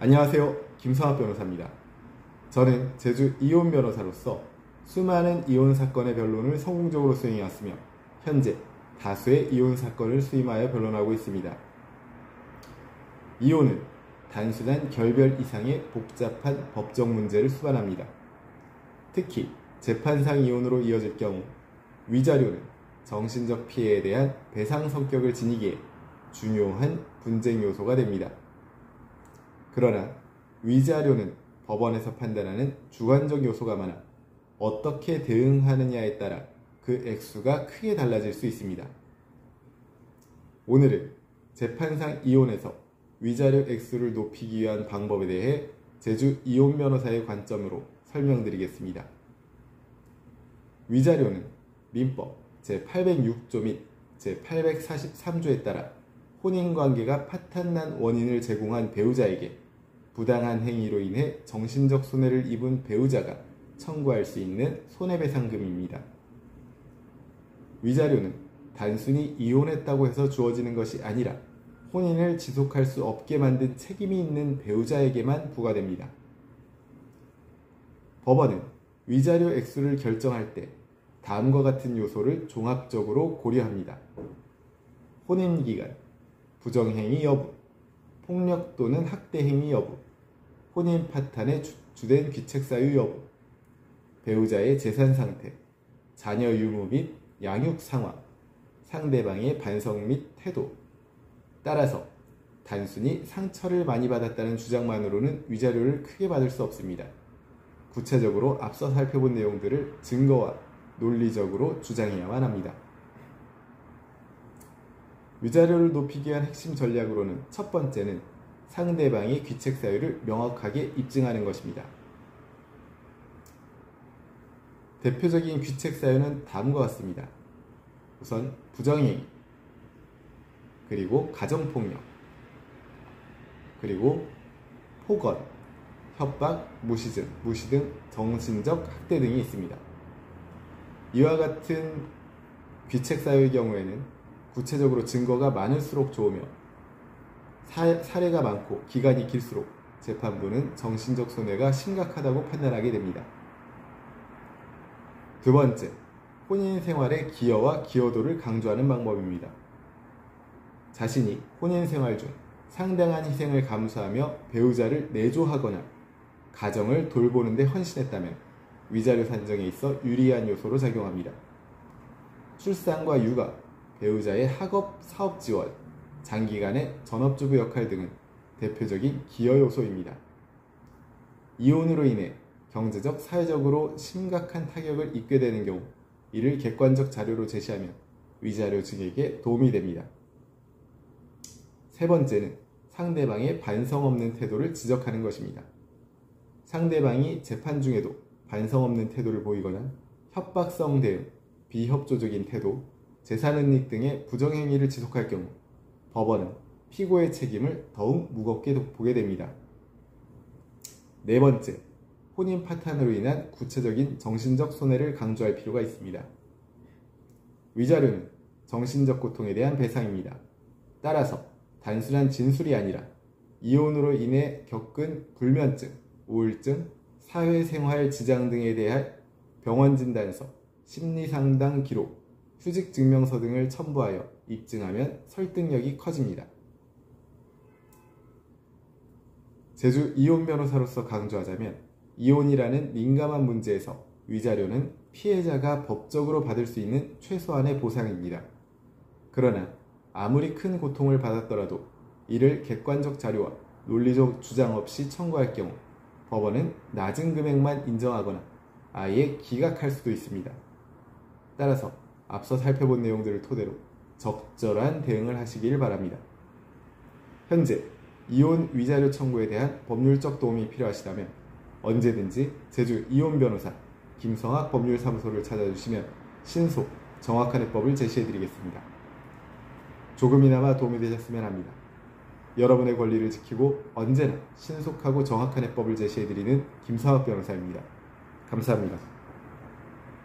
안녕하세요. 김성학 변호사입니다. 저는 제주 이혼 변호사로서 수많은 이혼 사건의 변론을 성공적으로 수행해왔으며 현재 다수의 이혼 사건을 수임하여 변론하고 있습니다. 이혼은 단순한 결별 이상의 복잡한 법적 문제를 수반합니다. 특히 재판상 이혼으로 이어질 경우 위자료는 정신적 피해에 대한 배상 성격을 지니기에 중요한 분쟁 요소가 됩니다. 그러나 위자료는 법원에서 판단하는 주관적 요소가 많아 어떻게 대응하느냐에 따라 그 액수가 크게 달라질 수 있습니다. 오늘은 재판상 이혼에서 위자료 액수를 높이기 위한 방법에 대해 제주 이혼 변호사의 관점으로 설명드리겠습니다. 위자료는 민법 제806조 및 제843조에 따라 혼인관계가 파탄난 원인을 제공한 배우자에게 부당한 행위로 인해 정신적 손해를 입은 배우자가 청구할 수 있는 손해배상금입니다. 위자료는 단순히 이혼했다고 해서 주어지는 것이 아니라 혼인을 지속할 수 없게 만든 책임이 있는 배우자에게만 부과됩니다. 법원은 위자료 액수를 결정할 때 다음과 같은 요소를 종합적으로 고려합니다. 혼인기간, 부정행위 여부, 폭력 또는 학대행위 여부, 혼인 파탄의 주된 귀책 사유 여부, 배우자의 재산 상태, 자녀 유무 및 양육 상황, 상대방의 반성 및 태도. 따라서 단순히 상처를 많이 받았다는 주장만으로는 위자료를 크게 받을 수 없습니다. 구체적으로 앞서 살펴본 내용들을 증거와 논리적으로 주장해야만 합니다. 위자료를 높이기 위한 핵심 전략으로는 첫 번째는 상대방의 귀책 사유를 명확하게 입증하는 것입니다. 대표적인 귀책 사유는 다음과 같습니다. 우선 부정행위, 그리고 가정폭력, 그리고 폭언, 협박, 무시 등 정신적 학대 등이 있습니다. 이와 같은 귀책 사유의 경우에는 구체적으로 증거가 많을수록 좋으며 사례가 많고 기간이 길수록 재판부는 정신적 손해가 심각하다고 판단하게 됩니다. 두 번째, 혼인 생활의 기여와 기여도를 강조하는 방법입니다. 자신이 혼인 생활 중 상당한 희생을 감수하며 배우자를 내조하거나 가정을 돌보는 데 헌신했다면 위자료 산정에 있어 유리한 요소로 작용합니다. 출산과 육아, 배우자의 학업, 사업 지원, 장기간의 전업주부 역할 등은 대표적인 기여 요소입니다. 이혼으로 인해 경제적, 사회적으로 심각한 타격을 입게 되는 경우 이를 객관적 자료로 제시하며 위자료 증액에 도움이 됩니다. 세 번째는 상대방의 반성 없는 태도를 지적하는 것입니다. 상대방이 재판 중에도 반성 없는 태도를 보이거나 협박성 대응, 비협조적인 태도, 재산은닉 등의 부정행위를 지속할 경우 법원은 피고의 책임을 더욱 무겁게 보게 됩니다. 네 번째, 혼인 파탄으로 인한 구체적인 정신적 손해를 강조할 필요가 있습니다. 위자료는 정신적 고통에 대한 배상입니다. 따라서 단순한 진술이 아니라 이혼으로 인해 겪은 불면증, 우울증, 사회생활 지장 등에 대한 병원 진단서, 심리상담 기록, 휴직증명서 등을 첨부하여 입증하면 설득력이 커집니다. 제주 이혼 변호사로서 강조하자면 이혼이라는 민감한 문제에서 위자료는 피해자가 법적으로 받을 수 있는 최소한의 보상입니다. 그러나 아무리 큰 고통을 받았더라도 이를 객관적 자료와 논리적 주장 없이 청구할 경우 법원은 낮은 금액만 인정하거나 아예 기각할 수도 있습니다. 따라서 앞서 살펴본 내용들을 토대로 적절한 대응을 하시길 바랍니다. 현재 이혼 위자료 청구에 대한 법률적 도움이 필요하시다면 언제든지 제주 이혼 변호사 김성학 법률사무소를 찾아주시면 신속, 정확한 해법을 제시해드리겠습니다. 조금이나마 도움이 되셨으면 합니다. 여러분의 권리를 지키고 언제나 신속하고 정확한 해법을 제시해드리는 김성학 변호사입니다. 감사합니다.